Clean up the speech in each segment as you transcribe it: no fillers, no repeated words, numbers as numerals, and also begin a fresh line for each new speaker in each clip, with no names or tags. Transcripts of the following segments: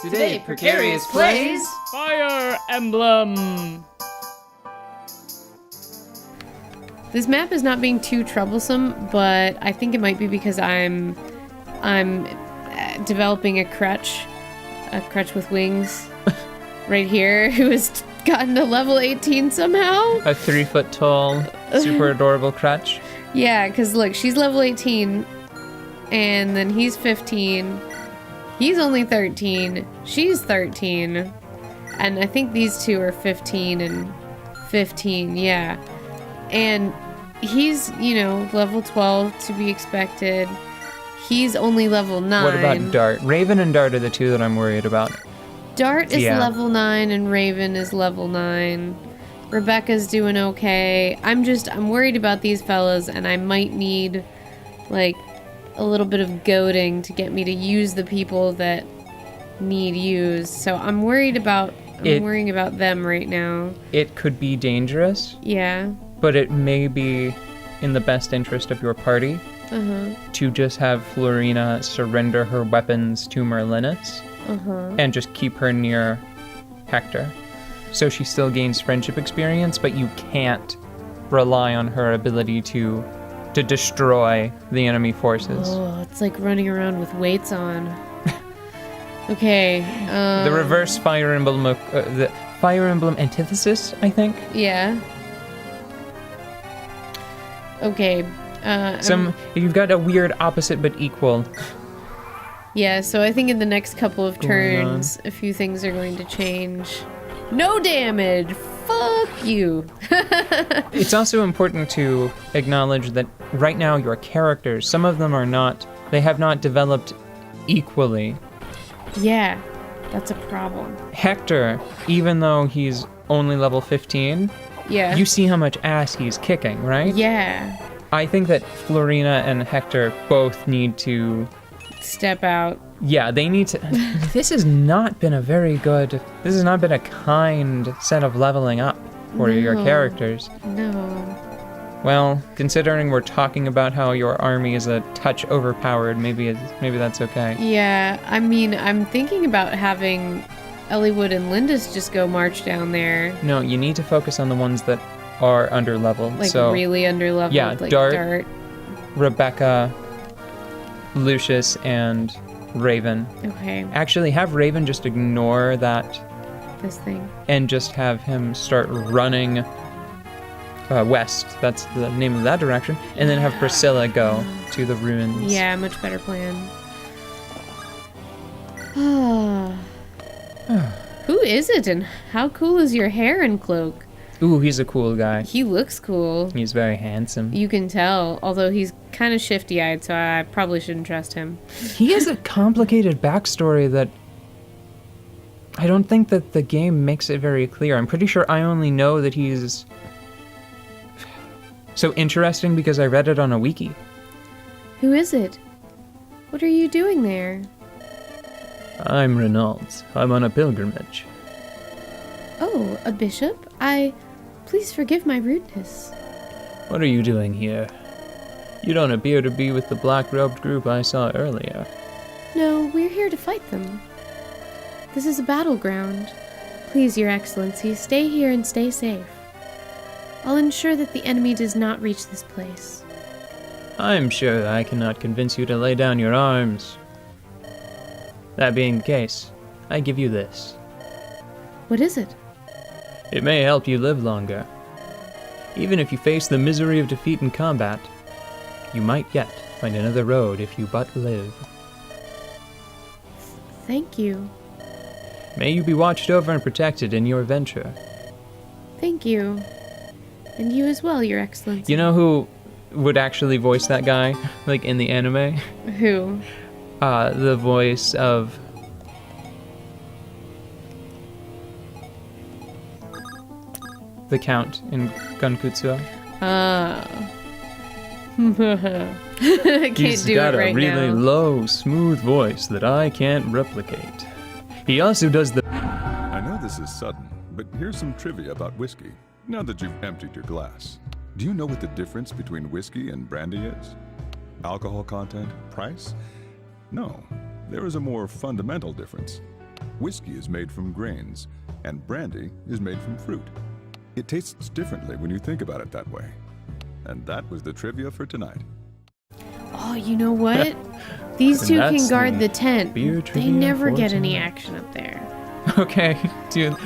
Today, Precarious plays
Fire Emblem!
This map is not being too troublesome, but I think it might be because I'm developing a crutch with wings right here who has gotten to level 18 somehow.
A 3 foot tall, super adorable Crutch.
Yeah, because look, she's level 18 and then he's 15. He's only 13. She's 13. And I think these two are 15 and 15, yeah. And he's, level 12 to be expected. He's only level 9.
What about Dart? Raven and Dart are the two that I'm worried about.
Dart is level 9 and Raven is level 9. Rebecca's doing okay. I'm worried about these fellas, and I might need, a little bit of goading to get me to use the people that need used. So I'm worrying about them right now.
It could be dangerous.
Yeah.
But it may be in the best interest of your party to just have Florina surrender her weapons to Merlinus and just keep her near Hector. So she still gains friendship experience, but you can't rely on her ability to destroy the enemy forces.
Oh, it's like running around with weights on. Okay.
The reverse Fire Emblem, the Fire Emblem antithesis, I think.
Yeah. Okay.
You've got a weird opposite but equal.
Yeah, so I think in the next couple of turns, a few things are going to change. No damage! Fuck you!
It's also important to acknowledge that right now your characters, some of them they have not developed equally.
Yeah, that's a problem.
Hector, even though he's only level 15, you see how much ass he's kicking, right?
Yeah.
I think that Florina and Hector both need to
step out.
Yeah, they need to. This has not been a kind set of leveling up for your characters.
No.
Well, considering we're talking about how your army is a touch overpowered, maybe that's okay.
Yeah, I mean, I'm thinking about having Elliewood and Lindis just go march down there.
No, you need to focus on the ones that are underleveled.
Really underleveled.
Yeah,
like
Dart, Rebecca, Lucius, and Raven.
Okay.
Actually, have Raven just ignore
this thing
and just have him start running west. That's the name of that direction. And then have Priscilla go to the ruins.
Yeah, much better plan. Who is it, and how cool is your hair and cloak?
Ooh, he's a cool guy.
He looks cool.
He's very handsome.
You can tell, although he's kind of shifty-eyed, so I probably shouldn't trust him.
He has a complicated backstory that I don't think that the game makes it very clear. I'm pretty sure I only know that he's so interesting because I read it on a wiki.
Who is it? What are you doing there?
I'm Reynolds. I'm on a pilgrimage.
Oh, a bishop? Please forgive my rudeness.
What are you doing here? You don't appear to be with the black-robed group I saw earlier.
No, we're here to fight them. This is a battleground. Please, Your Excellency, stay here and stay safe. I'll ensure that the enemy does not reach this place.
I'm sure I cannot convince you to lay down your arms. That being the case, I give you this.
What is it?
It may help you live longer. Even if you face the misery of defeat in combat, you might yet find another road if you but live.
Thank you.
May you be watched over and protected in your venture.
Thank you. And you as well, Your Excellency.
You know who would actually voice that guy, in the anime?
Who?
The voice of... the Count in Gankutsuo.
He's got a really
low, smooth voice that I can't replicate. He also does the...
I know this is sudden, but here's some trivia about whiskey. Now that you've emptied your glass, do you know what the difference between whiskey and brandy is? Alcohol content? Price? No, there is a more fundamental difference. Whiskey is made from grains, and brandy is made from fruit. It tastes differently when you think about it that way. And that was the trivia for tonight.
Oh, you know what? These two can guard the tent. They never get any action up there.
Okay.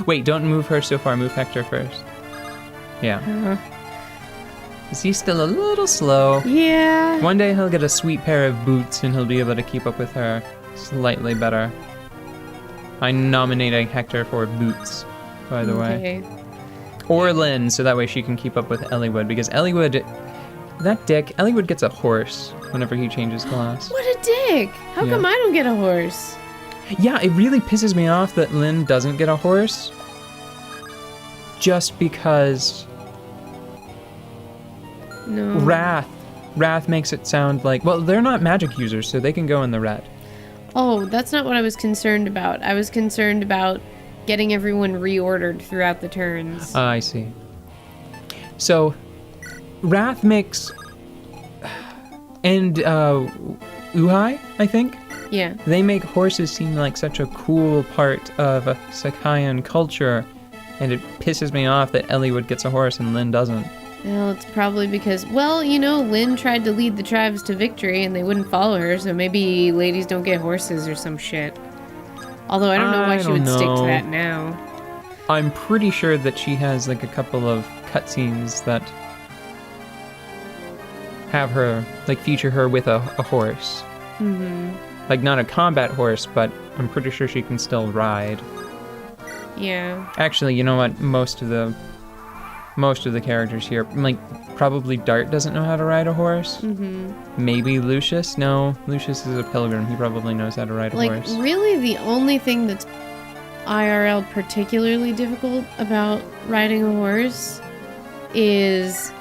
Wait, don't move her so far. Move Hector first. Yeah. Is he still a little slow?
Yeah.
One day he'll get a sweet pair of boots and he'll be able to keep up with her slightly better. I'm nominating Hector for boots, by the way. Or Lynn, so that way she can keep up with Elliewood, because Elliewood, that dick, Elliewood gets a horse whenever he changes class.
What a dick! How come I don't get a horse?
Yeah, it really pisses me off that Lynn doesn't get a horse. Just because...
No.
Wrath makes it sound like... Well, they're not magic users, so they can go in the red.
Oh, that's not what I was concerned about. I was concerned about getting everyone reordered throughout the turns.
I see. So, Wrath makes... And, Uhai, I think?
Yeah.
They make horses seem like such a cool part of Sakayan culture, and it pisses me off that Elliewood gets a horse and Lynn doesn't.
Well, it's probably because, well, you know, Lynn tried to lead the tribes to victory and they wouldn't follow her, so maybe ladies don't get horses or some shit. Although I don't know why she would stick to that now.
I'm pretty sure that she has like a couple of cutscenes that have her, like, feature her with a horse.
Mm-hmm.
Like, not a combat horse, but I'm pretty sure she can still ride.
Yeah.
Actually, you know what? Most of the characters here, like, probably Dart doesn't know how to ride a horse.
Mm-hmm.
Maybe Lucius? No, Lucius is a pilgrim. He probably knows how to ride a horse.
Like, really the only thing that's IRL particularly difficult about riding a horse is,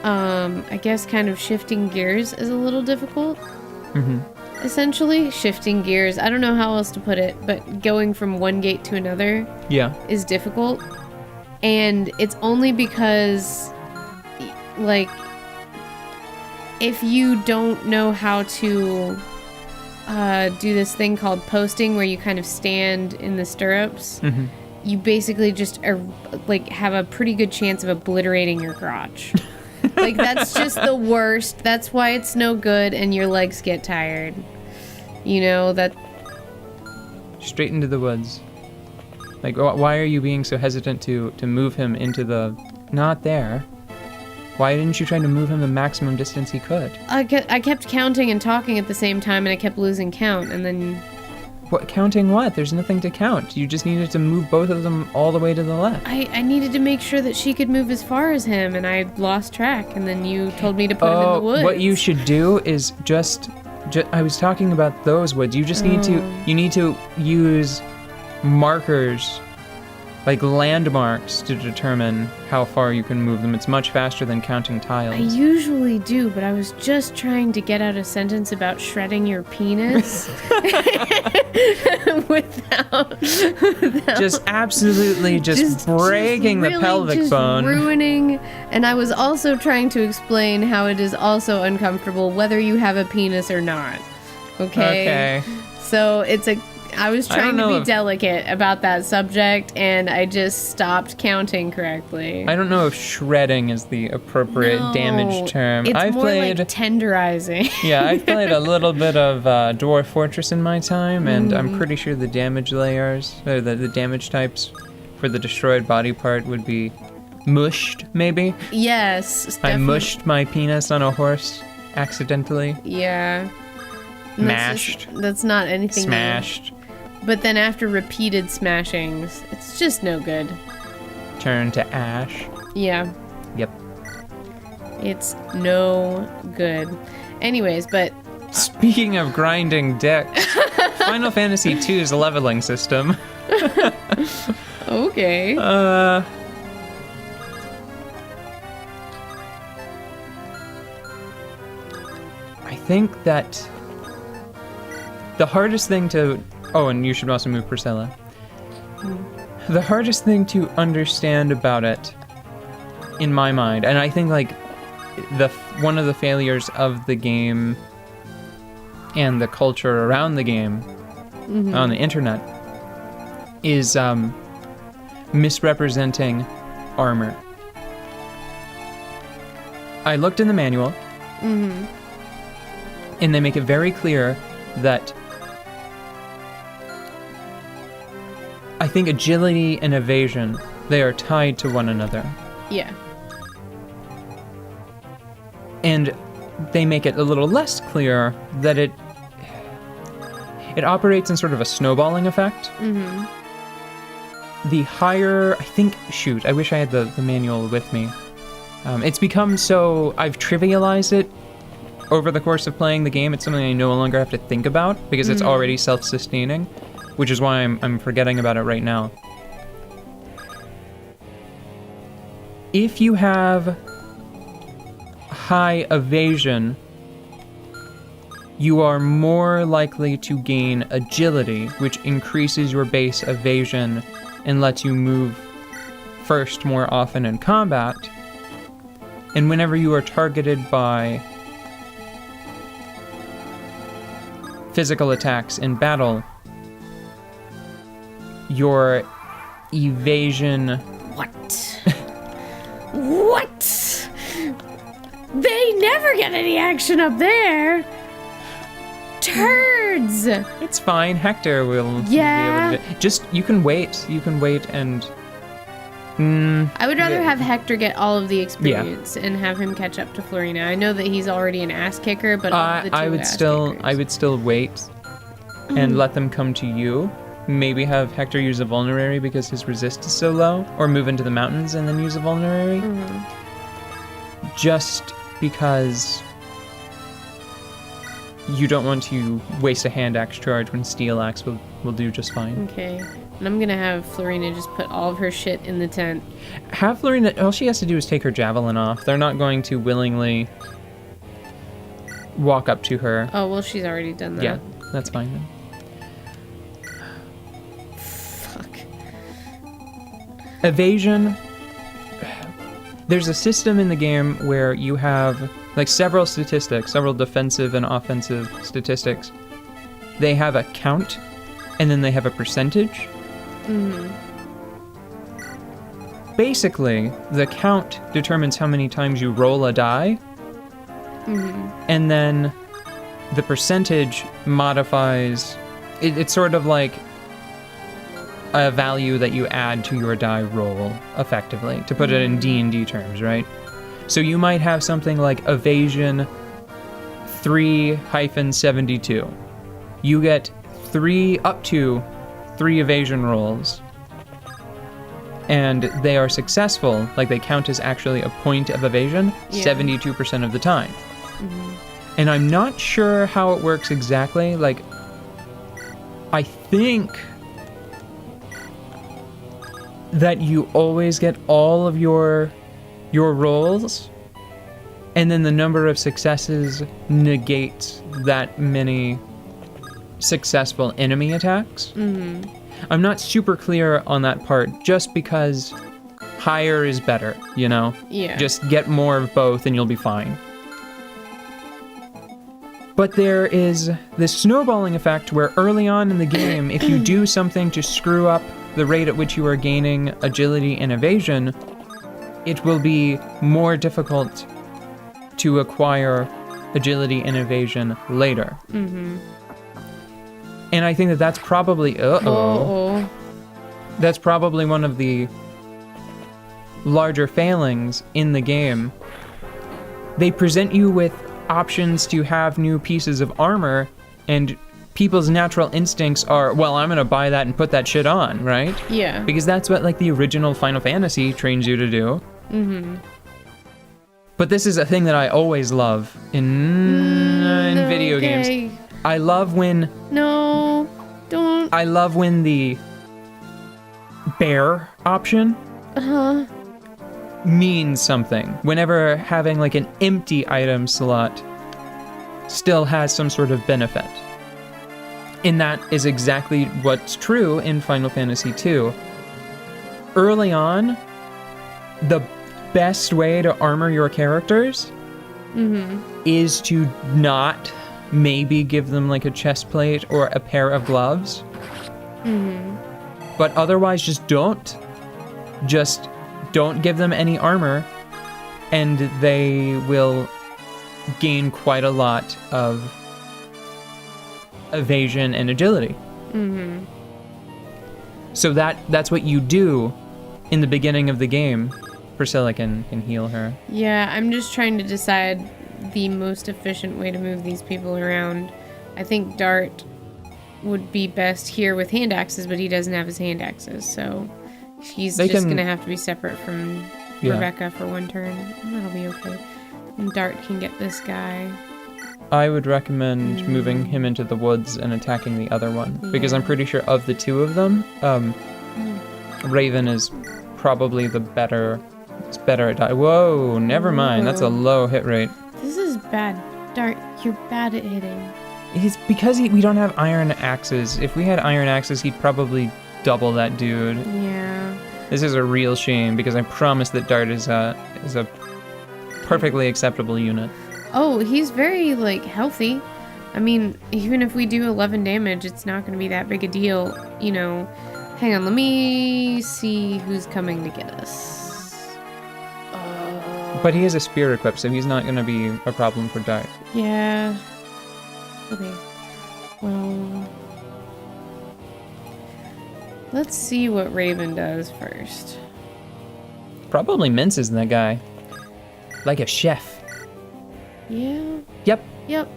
I guess kind of shifting gears is a little difficult.
Mm-hmm.
Essentially, shifting gears. I don't know how else to put it, but going from one gate to another is difficult. And it's only because, like, if you don't know how to do this thing called posting, where you kind of stand in the stirrups, you basically just have a pretty good chance of obliterating your crotch. Like, that's just the worst. That's why it's no good, and your legs get tired. You know, that...
Straight into the woods. Like, why are you being so hesitant to move him into the... Not there. Why didn't you try to move him the maximum distance he could?
I kept counting and talking at the same time, and I kept losing count, and then...
What? Counting what? There's nothing to count. You just needed to move both of them all the way to the left.
I needed to make sure that she could move as far as him, and I lost track, and then you told me to put him in the woods.
What you should do is just I was talking about those woods. You just need to use markers, like landmarks, to determine how far you can move them. It's much faster than counting tiles.
I usually do, but I was just trying to get out a sentence about shredding your penis without
just absolutely just breaking the pelvic bone.
Ruining. And I was also trying to explain how it is also uncomfortable whether you have a penis or not. Okay. So I was trying to be delicate about that subject, and I just stopped counting correctly.
I don't know if shredding is the appropriate damage term.
It's more like tenderizing.
Yeah, I've played a little bit of Dwarf Fortress in my time, and I'm pretty sure the damage layers, or the damage types for the destroyed body part would be mushed, maybe?
Yes, definitely.
I mushed my penis on a horse accidentally.
Yeah.
Mashed.
That's not anything.
Smashed.
New. But then after repeated smashings, it's just no good.
Turn to ash.
Yeah.
Yep.
It's no good. Anyways, but...
Speaking of grinding dicks, Final Fantasy II's leveling system.
Okay.
I think that the hardest thing to... Oh, and you should also move Priscilla. The hardest thing to understand about it, in my mind, and I think, like, one of the failures of the game and the culture around the game on the internet is misrepresenting armor. I looked in the manual, and they make it very clear that I think agility and evasion, they are tied to one another.
Yeah.
And they make it a little less clear that it operates in sort of a snowballing effect. The higher, I think, shoot, I wish I had the manual with me. It's become so, I've trivialized it over the course of playing the game. It's something I no longer have to think about because it's already self-sustaining, which is why I'm forgetting about it right now. If you have high evasion, you are more likely to gain agility, which increases your base evasion and lets you move first more often in combat. And whenever you are targeted by physical attacks in battle, your evasion...
What? What? They never get any action up there. Turds.
It's fine. Hector will be able to... Just, you can wait. You can wait and...
I would rather have Hector get all of the experience and have him catch up to Florina. I know that he's already an ass kicker, but of the two
I would still wait and let them come to you. Maybe have Hector use a vulnerary because his resist is so low, or move into the mountains and then use a vulnerary. Just because you don't want to waste a hand axe charge when steel axe will do just fine.
Okay. And I'm gonna have Florina just put all of her shit in the tent.
Have Florina, all she has to do is take her javelin off. They're not going to willingly walk up to her.
Oh, well, she's already done that.
Yeah, that's fine then.
Fuck.
Evasion. There's a system in the game where you have like several statistics, several defensive and offensive statistics. They have a count, and then they have a percentage. Basically, the count determines how many times you roll a die, and then the percentage modifies. It's sort of like a value that you add to your die roll, effectively, to put it in D&D terms, right? So you might have something like evasion 3-72. You get up to 3 evasion rolls, and they are successful, like they count as actually a point of evasion 72% of the time. And I'm not sure how it works exactly. Like, I think that you always get all of your rolls, and then the number of successes negates that many successful enemy attacks. I'm not super clear on that part, just because higher is better, you know?
Yeah.
Just get more of both and you'll be fine. But there is this snowballing effect where early on in the game, if you do something to screw up the rate at which you are gaining agility and evasion, it will be more difficult to acquire agility and evasion later. And I think that that's probably... That's probably one of the larger failings in the game. They present you with options to have new pieces of armor, and people's natural instincts are, well, I'm gonna buy that and put that shit on, right?
Yeah.
Because that's what, like, the original Final Fantasy trains you to do. But this is a thing that I always love in video games. I love when...
No, don't.
I love when the bear option means something. Whenever having like an empty item slot still has some sort of benefit. And that is exactly what's true in Final Fantasy II. Early on, the best way to armor your characters is to not maybe give them like a chest plate or a pair of gloves. But otherwise, just don't. Just don't give them any armor, and they will gain quite a lot of evasion and agility. Mm-hmm. So that's what you do in the beginning of the game. Priscilla can heal her.
Yeah, I'm just trying to decide the most efficient way to move these people around. I think Dart would be best here with hand axes, but he doesn't have his hand axes, so he's going to have to be separate from Rebecca for one turn. That'll be okay. And Dart can get this guy.
I would recommend moving him into the woods and attacking the other one, because I'm pretty sure of the two of them, Raven is probably the better. It's better at die. Whoa, never mind. That's a low hit rate.
This is bad. Dart, you're bad at hitting.
It's because we don't have iron axes. If we had iron axes, he'd probably double that dude.
Yeah.
This is a real shame, because I promise that Dart is a perfectly acceptable unit.
Oh, he's very, healthy. I mean, even if we do 11 damage, it's not going to be that big a deal. You know, hang on, let me see who's coming to get us.
But he has a spear equipped, so he's not going to be a problem for Dart.
Yeah. Okay. Well, let's see what Raven does first.
Probably minces that guy. Like a chef.
Yeah.
Yep.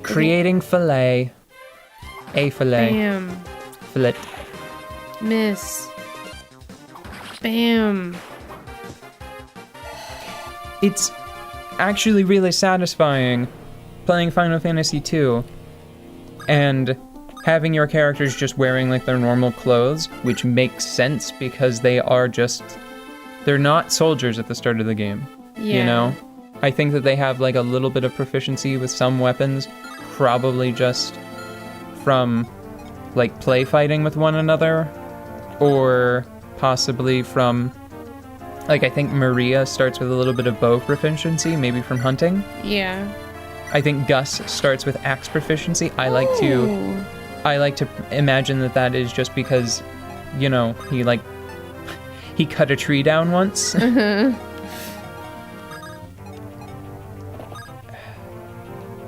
Creating fillet. A fillet.
Bam.
Fillet.
Miss. Bam.
It's actually really satisfying playing Final Fantasy II and having your characters just wearing their normal clothes, which makes sense because they're not soldiers at the start of the game.
Yeah.
You know? I think that they have a little bit of proficiency with some weapons, probably just from play fighting with one another, or possibly from I think Maria starts with a little bit of bow proficiency, maybe from hunting.
Yeah.
I think Gus starts with axe proficiency. I like to imagine that is just because, he cut a tree down once.
Uh-huh.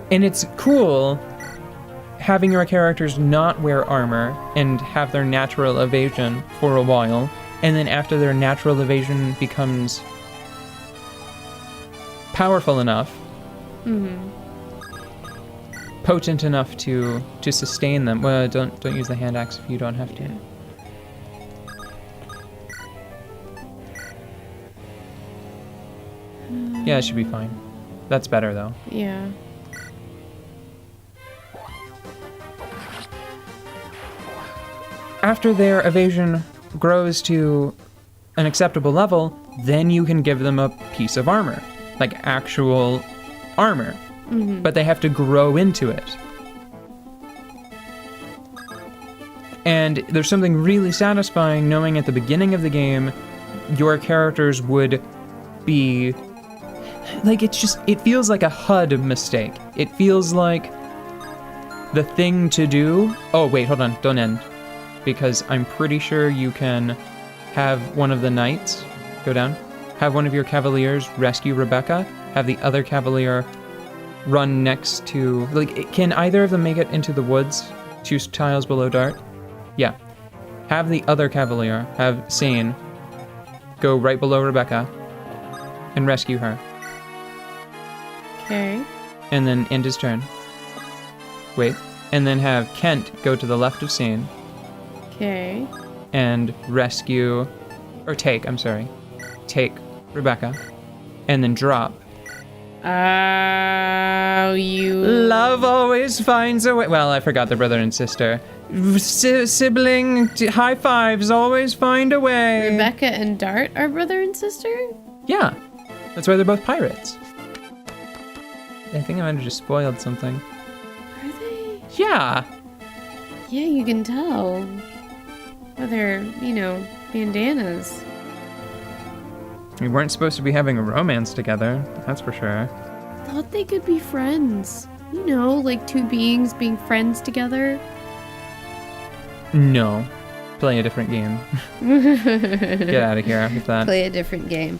And it's cool having your characters not wear armor and have their natural evasion for a while, and then after their natural evasion becomes powerful enough, potent enough to sustain them. Well, don't use the hand axe if you don't have to. Yeah, it should be fine. That's better though.
Yeah.
After their evasion grows to an acceptable level, then you can give them a piece of armor, actual armor. But they have to grow into it. And there's something really satisfying knowing at the beginning of the game, your characters would be it feels like a HUD mistake. It feels like the thing to do. Oh, wait, hold on, don't end. Because I'm pretty sure you can have one of the knights go down, have one of your cavaliers rescue Rebecca, have the other cavalier run next to... can either of them make it into the woods 2 tiles below Dart? Yeah. Have the other cavalier, have Sane, go right below Rebecca and rescue her.
Okay.
And then end his turn. Wait. And then have Kent go to the left of Sane.
Okay.
And rescue, or take Rebecca, and then drop.
Oh, you...
Love always finds a way. Well, I forgot the brother and sister. Sibling high fives always find a way.
Rebecca and Dart are brother and sister?
Yeah. That's why they're both pirates. I think I might have just spoiled something.
Are they?
Yeah.
Yeah, you can tell. Well, they're, bandanas.
We weren't supposed to be having a romance together, that's for sure.
Thought they could be friends. 2 beings being friends together.
No. Play a different game. Get out of here with that.
Play a different game.